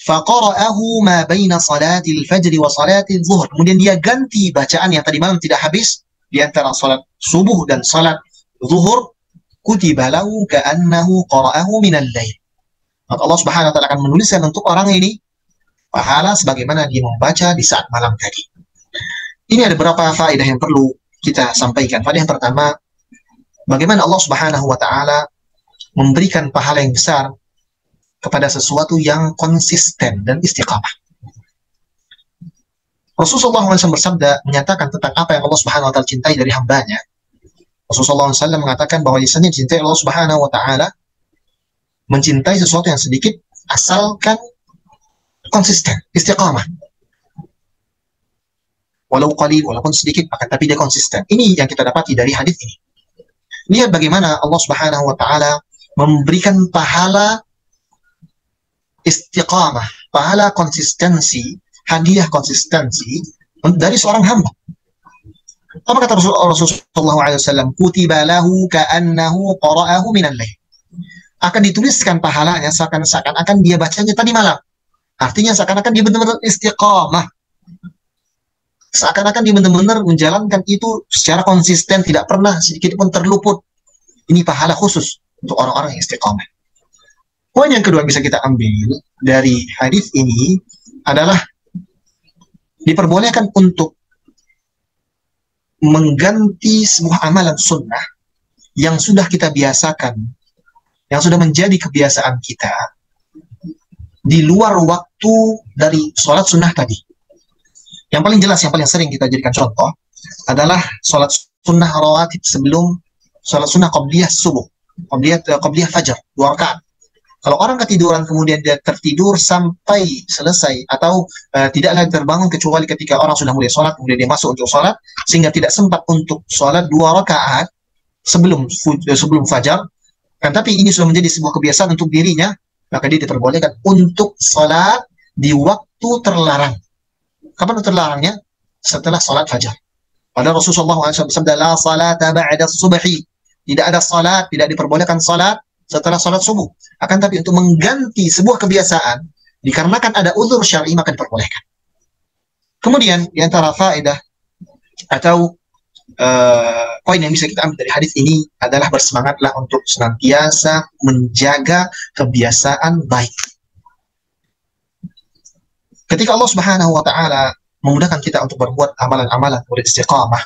Faqara'ahu ma baina salatil fajri wa salatil zuhur. Kemudian dia ganti bacaan yang tadi malam tidak habis di antara salat subuh dan salat zuhur, kutiba lahu ka'annahu qara'ahu minal lail. Maka Allah Subhanahu wa taala akan menuliskan untuk orang ini pahala sebagaimana dia membaca di saat malam tadi. Ini ada beberapa faedah yang perlu kita sampaikan. Faedah yang pertama, bagaimana Allah Subhanahu wa taala memberikan pahala yang besar kepada sesuatu yang konsisten dan istiqamah. Rasulullah SAW bersabda menyatakan tentang apa yang Allah Subhanahu wa taala cintai dari hambanya. Rasulullah SAW mengatakan bahwa lisannya dicintai Allah Subhanahu wa taala mencintai sesuatu yang sedikit asalkan konsisten, istiqamah. Walau qalil, walaupun sedikit, maka tapi dia konsisten. Ini yang kita dapati dari hadis ini. Lihat bagaimana Allah Subhanahu wa taala memberikan pahala istiqamah, pahala konsistensi, hadiah konsistensi dari seorang hamba. Apa kata Rasulullah SAW? Kutiba lahu ka'annahu qara'ahu minal lail. Akan dituliskan pahalanya seakan-akan akan dia bacanya tadi malam. Artinya seakan-akan dia benar-benar istiqamah. Seakan-akan dia benar-benar menjalankan itu secara konsisten, tidak pernah sedikit pun terluput. Ini pahala khusus untuk orang-orang yang istiqamah. Poin yang kedua yang bisa kita ambil dari hadis ini adalah diperbolehkan untuk mengganti sebuah amalan sunnah yang sudah kita biasakan, yang sudah menjadi kebiasaan kita di luar waktu dari sholat sunnah tadi. Yang paling jelas, yang paling sering kita jadikan contoh adalah sholat sunnah rawatib sebelum sholat sunnah qabliyah subuh, qabliyah fajar, 2 rakaat. Kalau orang ketiduran kemudian dia tertidur sampai selesai atau tidak lagi terbangun kecuali ketika orang sudah mulai sholat, kemudian dia masuk untuk sholat, sehingga tidak sempat untuk sholat 2 rakaat sebelum fajar, kan, tapi ini sudah menjadi sebuah kebiasaan untuk dirinya, maka dia diperbolehkan untuk sholat di waktu terlarang. Kapan terlarangnya? Setelah sholat fajar. Padahal Rasulullah SAW bersabda, la salata ba'da subhi. Tidak ada salat, tidak diperbolehkan salat setelah salat subuh. Akan tapi untuk mengganti sebuah kebiasaan, dikarenakan ada uzur syar'i, maka diperbolehkan. Kemudian, di antara faedah atau poin yang bisa kita ambil dari hadis ini adalah bersemangatlah untuk senantiasa menjaga kebiasaan baik. Ketika Allah Subhanahu wa taala memudahkan kita untuk berbuat amalan-amalan beristiqamah,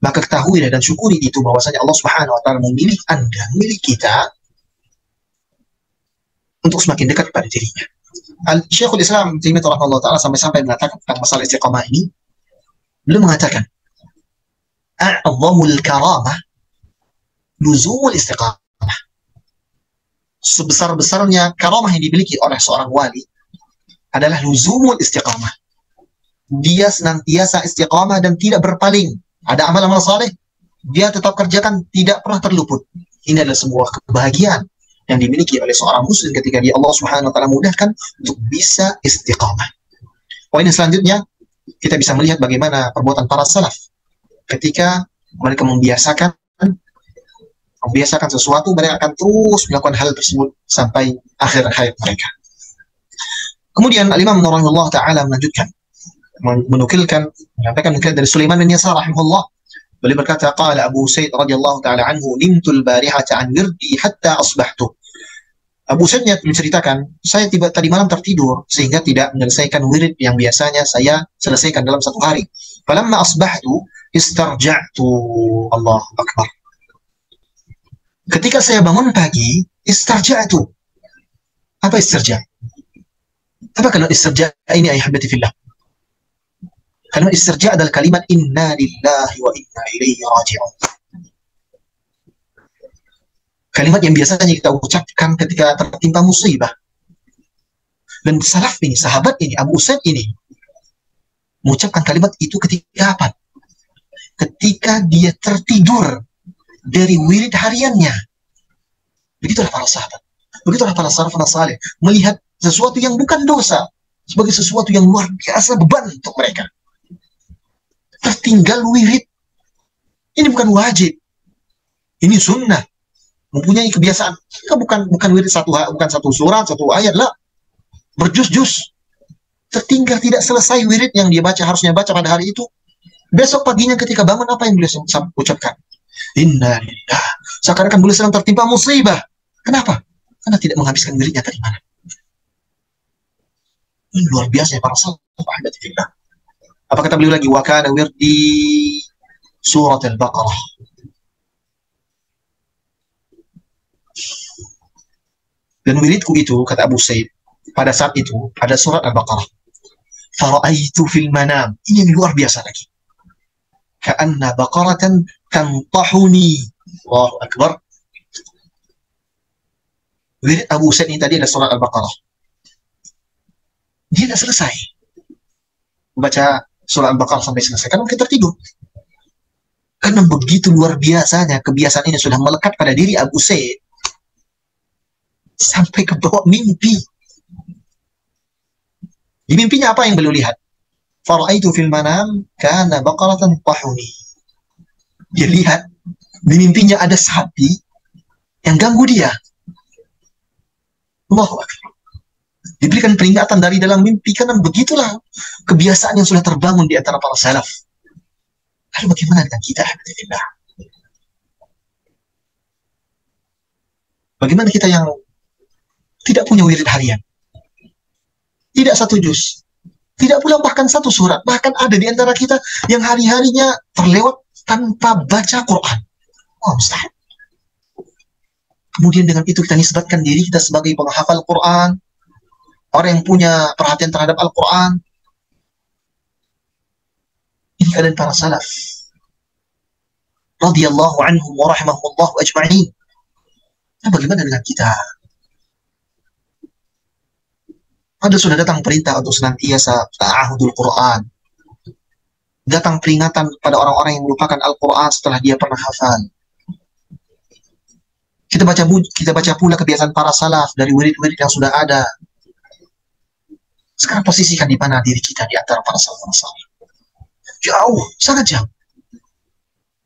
maka ketahuilah dan syukuri itu bahwasanya Allah Subhanahu wa taala memilih Anda, memilih kita untuk semakin dekat kepada dirinya. Syekhul Islam Taimiyah rahimahullah taala sampai mengatakan tentang masalah istiqamah ini, beliau mengatakan, a'zamul karamah luzumul istiqamah. Sebesar-besarnya karamah yang dimiliki oleh seorang wali adalah luzumul istiqamah. Dia senantiasa istiqamah dan tidak berpaling. Ada amal-amal saleh, dia tetap kerjakan, tidak pernah terluput. Ini adalah sebuah kebahagiaan yang dimiliki oleh seorang muslim ketika dia Allah Subhanahu wa taala mudahkan untuk bisa istiqamah. Poin selanjutnya, kita bisa melihat bagaimana perbuatan para salaf ketika mereka membiasakan sesuatu, mereka akan terus melakukan hal tersebut sampai akhir hayat mereka. Kemudian Imam Rahimahullah taala melanjutkan, menukilkan dari Sulaiman bin Yasar rahimahullah, beliau berkata, qala Abu Sa'id radhiyallahu taala anhu, nimtul barihata an wirdi hatta asbahtu. Abu Sa'id menceritakan, saya tadi malam tertidur sehingga tidak menyelesaikan wirid yang biasanya saya selesaikan dalam satu hari. Falamma asbahtu istarja'tu. Allahu akbar. Ketika saya bangun pagi, istarja'tu. Apa istirja'? Apa kalau istirja' ini ayah habati fillah? Kalimat istirja' adalah kalimat inna lillahi wa inna ilaihi raji'un. Kalimat yang biasanya kita ucapkan ketika tertimpa musibah. Dan salaf ini, sahabat ini, Abu Sa'id ini, mengucapkan kalimat itu ketika apa? Ketika dia tertidur dari wirid hariannya. Begitulah para sahabat. Begitulah para salafun saleh. Melihat sesuatu yang bukan dosa sebagai sesuatu yang luar biasa, beban untuk mereka. Tertinggal wirid. Ini bukan wajib. Ini sunnah. Mempunyai kebiasaan. Bukan wirid bukan satu surat, satu ayat lah. Berjus-jus. Tertinggal tidak selesai wirid yang dia baca, harusnya baca pada hari itu. Besok paginya ketika bangun, apa yang beliau ucapkan? Inna lillah. Seakan-akan beliau sedang tertimpa musibah. Kenapa? Karena tidak menghabiskan wiridnya tadi malam. Ini luar biasa ya para sahabat fillah. Apa kata beliau lagi? Wa kana wirdi surat al-Baqarah. Dan wiridku itu, kata Abu Sa'id, pada saat itu ada surat Al-Baqarah. Fara'aitu fil manam. Ini yang luar biasa lagi. Ka'anna baqaratan tantahuni. Allahu akbar. Wirid Abu Sa'id ini tadi ada surat Al-Baqarah. Dia tidak selesai baca surat Al-Baqarah sampai selesai, karena kita tertidur. Karena begitu luar biasanya kebiasaan ini sudah melekat pada diri Abu Sa'id sampai ke bawah mimpi. Di mimpinya apa yang beliau lihat? Fara'aitu fil manam kana baqaratan tahuni. Dia lihat di mimpinya ada sapi yang ganggu dia. Allahu akbar. Diberikan peringatan dari dalam mimpi, karena begitulah kebiasaan yang sudah terbangun di antara para salaf. Lalu bagaimana dengan kita? Bagaimana kita yang tidak punya wirid harian? Tidak satu juz, Tidak pula bahkan satu surat. Bahkan ada di antara kita yang hari-harinya terlewat tanpa baca Quran. Oh, mustahil. Kemudian dengan itu kita nisbatkan diri kita sebagai penghafal Quran, orang yang punya perhatian terhadap Al-Quran. Ini keadaan para salaf. Radiyallahu anhum wa rahimahumullah ajma'in. Nah, bagaimana dengan kita? Ada sudah datang perintah untuk senantiasa ta'ahudul Quran. Datang peringatan pada orang-orang yang melupakan Al-Quran setelah dia pernah hafal. Kita baca pula kebiasaan para salaf dari wirid-wirid yang sudah ada. Sekarang posisikan di mana diri kita di antara para salaf. Jauh, sangat jauh.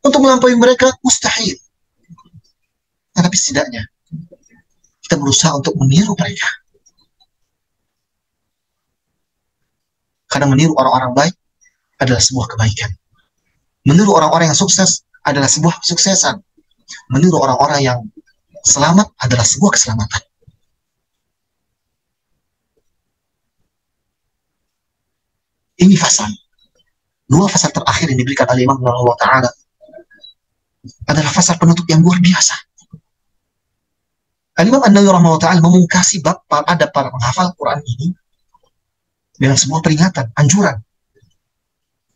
Untuk melampaui mereka mustahil. Tapi setidaknya kita berusaha untuk meniru mereka. Karena meniru orang-orang baik adalah sebuah kebaikan. Meniru orang-orang yang sukses adalah sebuah kesuksesan. Meniru orang-orang yang selamat adalah sebuah keselamatan. Ini fasal. Dua fasal terakhir yang diberikan oleh Imam Allah Ta'ala adalah fasal penutup yang luar biasa. Al-Imam An-Nawawi rahimahullah ta'ala memungkasi bab adab para penghafal Quran ini dengan sebuah peringatan, anjuran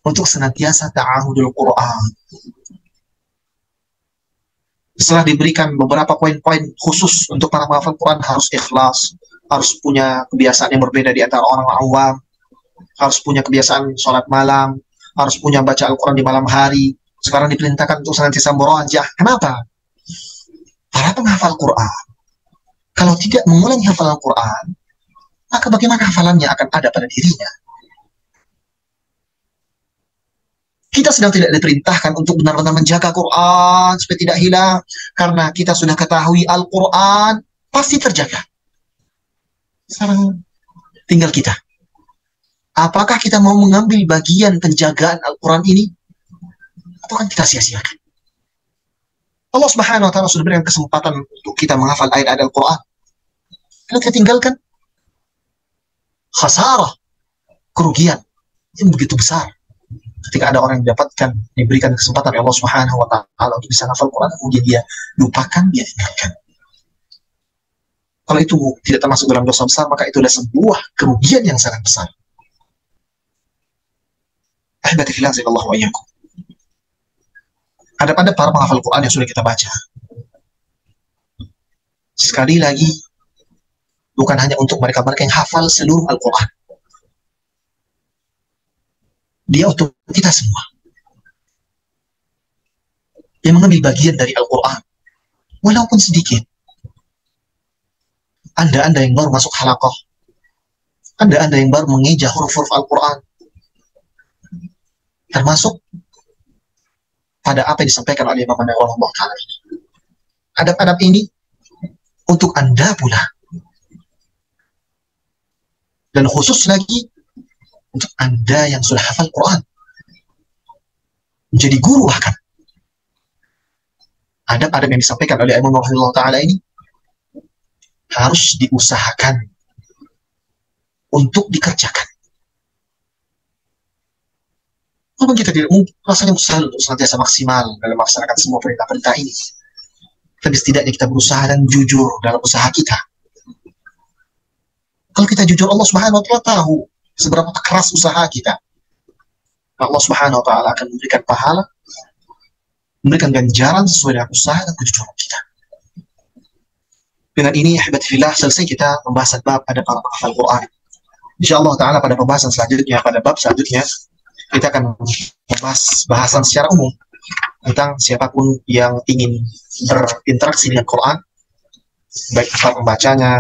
untuk senantiasa ta'ahudul Quran. Setelah diberikan beberapa poin-poin khusus untuk para penghafal Quran, harus ikhlas, harus punya kebiasaan yang berbeda di antara orang awam, harus punya kebiasaan sholat malam, harus punya baca Al-Quran di malam hari. Sekarang diperintahkan untuk senantiasa murojaah. Kenapa? Para penghafal Quran, kalau tidak mengulangi hafalan Quran, maka bagaimana hafalannya akan ada pada dirinya? Kita sedang tidak diperintahkan untuk benar-benar menjaga Quran supaya tidak hilang, karena kita sudah ketahui Al-Quran pasti terjaga. Sekarang tinggal kita. Apakah kita mau mengambil bagian penjagaan Al-Quran ini, atau kan kita sia-siakan? Allah Subhanahu wa ta'ala sudah berikan kesempatan untuk kita menghafal ayat-ayat Al-Quran. Kalau kita tinggalkan, khasarah, kerugian yang begitu besar. Ketika ada orang yang diberikan kesempatan oleh Allah Subhanahu wa ta'ala untuk bisa menghafal Quran, kemudian dia lupakan, dia tinggalkan. Kalau itu tidak termasuk dalam dosa besar, maka itu adalah sebuah kerugian yang sangat besar. Ahibati fillah, Allah wa iyyakum. Ada para penghafal Quran yang sudah kita baca. Sekali lagi, bukan hanya untuk mereka-mereka yang hafal seluruh Al-Quran. Dia untuk kita semua yang mengambil bagian dari Al-Quran, walaupun sedikit. Anda yang baru masuk halaqah, Anda yang baru mengeja huruf-huruf Al-Quran, termasuk pada apa yang disampaikan oleh Imam An-Nawawi rahimahullah ta'ala ini. Adab-adab ini untuk Anda pula, dan khusus lagi untuk Anda yang sudah hafal Quran, menjadi guru bahkan. Adab-adab yang disampaikan oleh Imam An-Nawawi rahimahullah ta'ala ini harus diusahakan untuk dikerjakan. Walaupun kita tidak mungkin, rasanya mustahil untuk senantiasa maksimal dalam melaksanakan semua perintah-perintah ini. Tapi setidaknya kita berusaha dan jujur dalam usaha kita. Kalau kita jujur, Allah Subhanahu wa ta'ala tahu seberapa keras usaha kita. Allah Subhanahu wa ta'ala akan memberikan pahala, memberikan ganjaran sesuai dengan usaha dan kejujuran kita. Dengan ini, ahibati fillah, selesai kita pembahasan bab pada para penghafal Quran. InsyaAllah ta'ala pada pembahasan selanjutnya, pada bab selanjutnya, kita akan membahas bahasan secara umum tentang siapapun yang ingin berinteraksi dengan Quran, baik para pembacanya.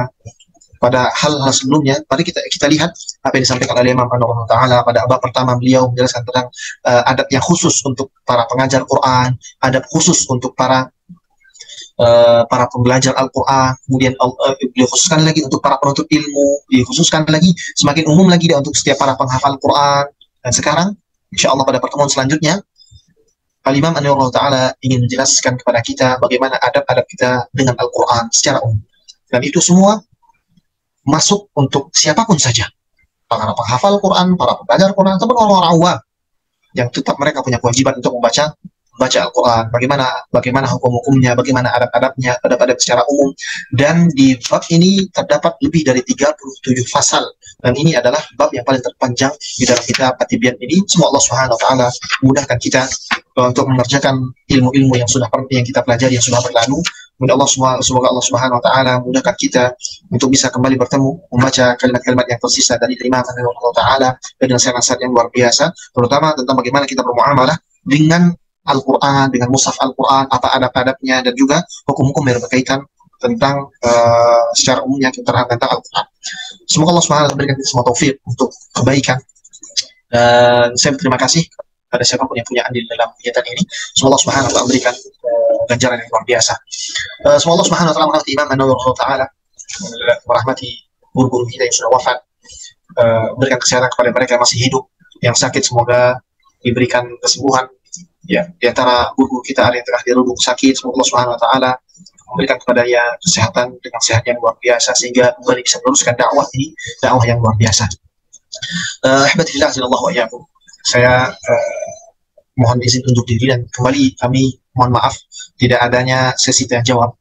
Pada hal-hal sebelumnya, mari kita lihat apa yang disampaikan oleh Imam An-Nawawi ta'ala pada bab pertama. Beliau menjelaskan tentang adab yang khusus untuk para pengajar Quran, adab khusus untuk para pembelajar Al-Quran, kemudian beliau khususkan lagi untuk para penuntut ilmu, dikhususkan lagi semakin umum lagi untuk setiap para penghafal Quran. Dan sekarang, insya Allah pada pertemuan selanjutnya, Al-Imam An-Nawawi ta'ala ingin menjelaskan kepada kita bagaimana adab-adab kita dengan Al-Quran secara umum. Dan itu semua masuk untuk siapapun saja. para penghafal Quran, para pembelajar Quran, ataupun orang-orang awam yang tetap mereka punya kewajiban untuk membaca Al-Quran, bagaimana hukum-hukumnya, bagaimana adab-adabnya, adab-adab secara umum. Dan di bab ini terdapat lebih dari 37 pasal, dan ini adalah bab yang paling terpanjang di dalam kitab At-Tibyan ini. Semoga Allah Subhanahu wa taala mudahkan kita untuk mengerjakan ilmu-ilmu yang kita pelajari yang sudah berlalu. Semoga Allah Subhanahu wa taala mudahkan kita untuk bisa kembali bertemu, membaca kalimat-kalimat yang tersisa dari terima Allah taala dengan nasihat-nasihat yang luar biasa, terutama tentang bagaimana kita bermuamalah dengan Al-Quran, dengan mushaf Al-Quran, apa adab-adabnya, dan juga hukum-hukum yang berkaitan tentang secara umumnya tentang Al-Quran. Semoga Allah SWT memberikan kita semua taufik untuk kebaikan. Dan saya berterima kasih kepada siapapun yang punya andil dalam kegiatan ini. Semoga Allah SWT memberikan ganjaran yang luar biasa. Semoga Allah SWT merahmati Imam An-Nawawi Ta'ala, merahmati guru-guru kita yang sudah wafat, berikan kesehatan kepada mereka yang masih hidup, yang sakit semoga diberikan kesembuhan. Ya, di antara guru kita ada yang tengah dirudung sakit, semoga Allah Subhanahu wa taala memberikan kepadanya kesehatan dengan sehat yang luar biasa sehingga kembali bisa meneruskan dakwah ini, dakwah yang luar biasa. Ahmadillah azallahu wa iyyakum. Saya mohon izin undur diri dan kembali kami mohon maaf tidak adanya sesi tanya jawab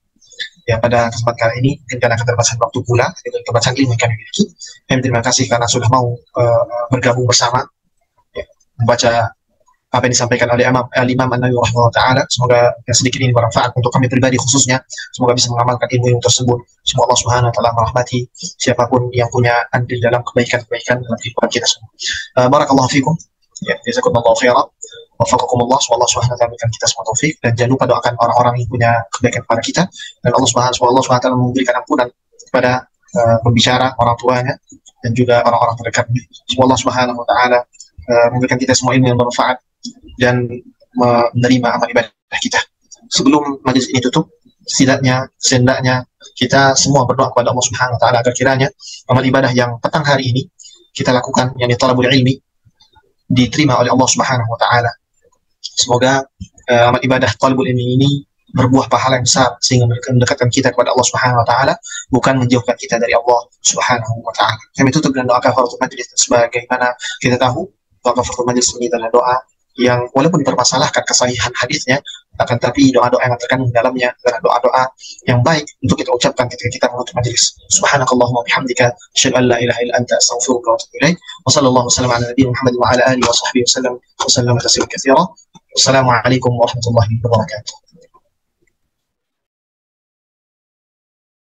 ya pada kesempatan kali ini, mungkin karena keterbatasan waktu pula dengan keterbatasan ilmu yang kami miliki. Kami terima kasih karena sudah mau bergabung bersama ya, membaca apa yang disampaikan oleh Imam An-Nawawi rahimahullah ta'ala. Semoga yang sedikit ini bermanfaat untuk kami pribadi khususnya. Semoga bisa mengamalkan ilmu tersebut. Semoga Allah Subhanahu wa ta'ala merahmati siapapun yang punya andil dalam kebaikan-kebaikan dalam kehidupan kita semua. Barakallahu fikum. Ya, jazakumullahu khairan. Wafaqakumullah. Semoga Allah Subhanahu wa ta'ala memberikan kita semua taufik, dan jangan lupa doakan orang-orang yang punya kebaikan kepada kita, dan Allah Subhanahu wa ta'ala memberikan ampunan kepada pembicara, orang tuanya, dan juga orang-orang terdekatnya. Semoga Allah Subhanahu wa ta'ala memberikan kita semua ilmu yang bermanfaat dan menerima amal ibadah kita. Sebelum majelis ini tutup, setidaknya kita semua berdoa kepada Allah Subhanahu wa taala agar kiranya amal ibadah yang petang hari ini kita lakukan, yakni talabul ilmi, diterima oleh Allah Subhanahu wa taala. Semoga amal ibadah talabul ilmi ini berbuah pahala yang besar sehingga mendekatkan kita kepada Allah Subhanahu wa taala, bukan menjauhkan kita dari Allah Subhanahu wa taala. Kami tutup dengan doa kafaratul majelis. Sebagaimana kita tahu, doa kafaratul majelis ini adalah doa yang walaupun dipermasalahkan kesahihan hadisnya, akan tapi doa-doa yang terkandung dalamnya adalah doa-doa yang baik untuk kita ucapkan ketika kita menutup majelis. Subhanakallahumma bihamdika, asyhadu an la ilaha illa anta, astaghfiruka wa atubu ilaik. Wa sallallahu wasallam ala nabiyina Muhammad wa ala alihi wa sahbihi wasallam wa sallama tasliman katsira. Wassalamu alaikum warahmatullahi wabarakatuh.